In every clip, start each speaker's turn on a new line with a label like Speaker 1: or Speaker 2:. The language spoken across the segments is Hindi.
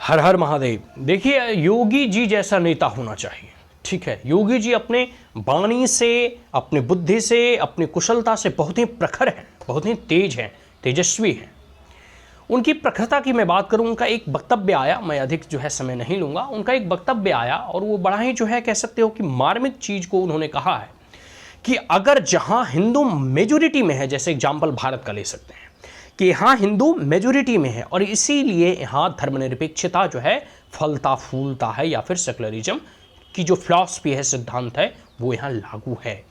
Speaker 1: हर हर महादेव। देखिए, योगी जी जैसा नेता होना चाहिए। ठीक है, योगी जी अपने वाणी से, अपनी बुद्धि से, अपनी कुशलता से बहुत ही प्रखर हैं, बहुत ही तेज हैं, तेजस्वी हैं। उनकी प्रखरता की मैं बात करूं, उनका एक वक्तव्य आया, मैं अधिक जो है समय नहीं लूंगा, उनका एक वक्तव्य आया और वो बड़ा ही जो है कह सकते हो कि मार्मिक चीज को उन्होंने कहा है कि अगर जहां हिंदू मेजोरिटी में है, जैसे एग्जाम्पल भारत का ले सकते हैं कि यहाँ हिंदू मेजोरिटी में है और इसीलिए यहाँ धर्मनिरपेक्षता जो है फलता फूलता है, या फिर सेकुलरिज्म की जो फिलॉसफी है, सिद्धांत है, वो यहाँ लागू है।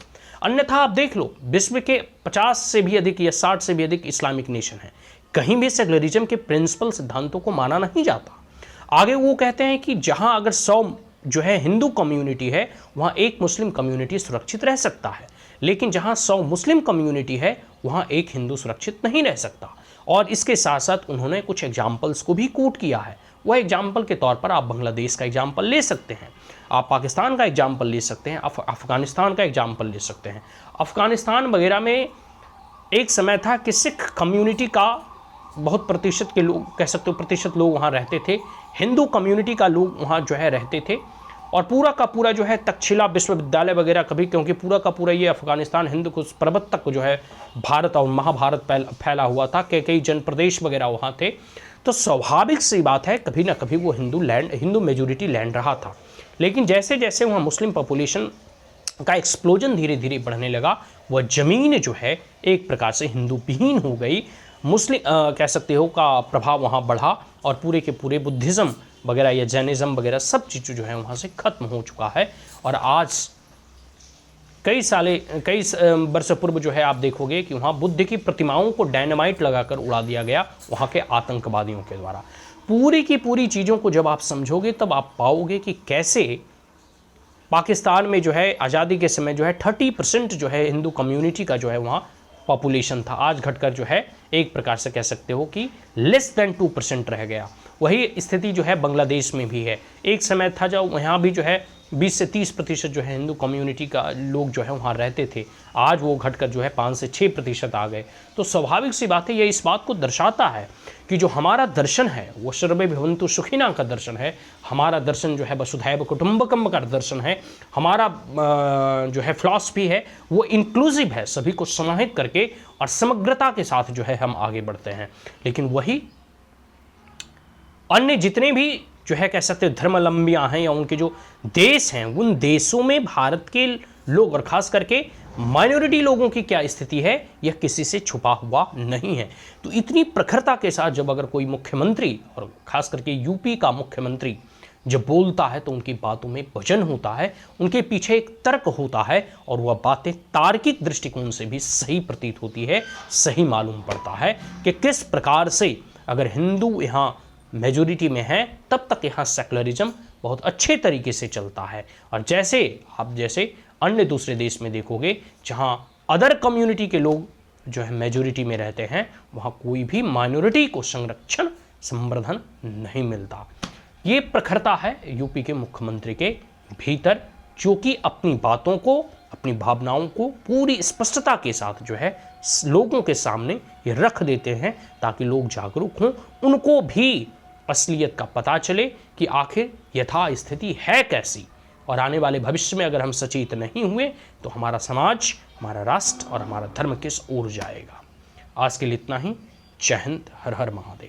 Speaker 1: अन्यथा आप देख लो, विश्व के 50 से भी अधिक या 60 से भी अधिक इस्लामिक नेशन है, कहीं भी सेकुलरिज्म के प्रिंसिपल सिद्धांतों को माना नहीं जाता। आगे वो कहते हैं कि जहाँ अगर 100 जो है हिंदू कम्युनिटी है, वहाँ एक मुस्लिम कम्युनिटी सुरक्षित रह सकता है, लेकिन जहाँ 100 मुस्लिम कम्युनिटी है, वहाँ एक हिंदू सुरक्षित नहीं रह सकता। और इसके साथ साथ उन्होंने कुछ एग्जाम्पल्स को भी कोट किया है। वह एग्जाम्पल के तौर पर आप बांग्लादेश का एग्जाम्पल ले सकते हैं, आप पाकिस्तान का एग्जाम्पल ले सकते हैं, अफगानिस्तान का एग्जाम्पल ले सकते हैं। अफगानिस्तान वगैरह में एक समय था कि सिख कम्युनिटी का बहुत प्रतिशत के लोग, कह सकते हो प्रतिशत लोग वहाँ रहते थे, हिंदू कम्युनिटी का लोग वहाँ जो है रहते थे, और पूरा का पूरा जो है तक्षशिला विश्वविद्यालय वगैरह कभी, क्योंकि पूरा का पूरा ये अफगानिस्तान हिंद कुश पर्वत तक जो है भारत और महाभारत फैला हुआ था, कई जन प्रदेश वगैरह वहाँ थे, तो स्वाभाविक सी बात है कभी ना कभी वो हिंदू मेजोरिटी लैंड रहा था। लेकिन जैसे जैसे वहाँ मुस्लिम पॉपुलेशन का एक्सप्लोजन धीरे धीरे बढ़ने लगा, वह ज़मीन जो है एक प्रकार से हिंदू विहीन हो गई, मुस्लिम कह सकते हो का प्रभाव वहाँ बढ़ा, और पूरे के पूरे बुद्धिज़्म वगैरह या जैनिज़्म वगैरह सब चीज़ जो है वहाँ से ख़त्म हो चुका है। और आज कई वर्ष पूर्व जो है आप देखोगे कि वहाँ बुद्ध की प्रतिमाओं को डायनामाइट लगाकर उड़ा दिया गया वहाँ के आतंकवादियों के द्वारा। पूरी की पूरी चीज़ों को जब आप समझोगे तब आप पाओगे कि कैसे पाकिस्तान में जो है आज़ादी के समय जो है 30% जो है हिंदू कम्युनिटी का जो है वहाँ पॉपुलेशन था, आज घटकर जो है एक प्रकार से कह सकते हो कि लेस देन 2% रह गया। वही स्थिति जो है बांग्लादेश में भी है। एक समय था जब यहाँ भी जो है 20 से 30% जो है हिंदू कम्युनिटी का लोग जो है वहाँ रहते थे, आज वो घटकर जो है 5 से 6% आ गए। तो स्वाभाविक सी बात है, ये इस बात को दर्शाता है कि जो हमारा दर्शन है वो सर्वे भवन्तु सुखिनः का दर्शन है, हमारा दर्शन जो है वसुधैव कुटुंबकम का दर्शन है, हमारा जो है फिलॉसफी है वो इंक्लूसिव है, सभी को समाहित करके और समग्रता के साथ जो है हम आगे बढ़ते हैं। लेकिन वही अन्य जितने भी जो है कह सकते हैं धर्मावलंबियाँ हैं या उनके जो देश हैं, उन देशों में भारत के लोग और ख़ास करके माइनॉरिटी लोगों की क्या स्थिति है, यह किसी से छुपा हुआ नहीं है। तो इतनी प्रखरता के साथ जब अगर कोई मुख्यमंत्री, और ख़ास करके यूपी का मुख्यमंत्री जब बोलता है, तो उनकी बातों में वजन होता है, उनके पीछे एक तर्क होता है, और वह बातें तार्किक दृष्टिकोण से भी सही प्रतीत होती है, सही मालूम पड़ता है कि किस प्रकार से अगर हिंदू यहाँ मेजोरिटी में है तब तक यहाँ सेकुलरिज्म बहुत अच्छे तरीके से चलता है। और जैसे आप अन्य दूसरे देश में देखोगे जहाँ अदर कम्युनिटी के लोग जो है मेजोरिटी में रहते हैं, वहाँ कोई भी माइनॉरिटी को संरक्षण संवर्धन नहीं मिलता। ये प्रखरता है यूपी के मुख्यमंत्री के भीतर, जो कि अपनी बातों को, अपनी भावनाओं को पूरी स्पष्टता के साथ जो है लोगों के सामने ये रख देते हैं, ताकि लोग जागरूक हों, उनको भी असलियत का पता चले कि आखिर यथा स्थिति है कैसी। और आने वाले भविष्य में अगर हम सचेत नहीं हुए तो हमारा समाज, हमारा राष्ट्र और हमारा धर्म किस ओर जाएगा। आज के लिए इतना ही। जय हिंद, हर हर महादेव।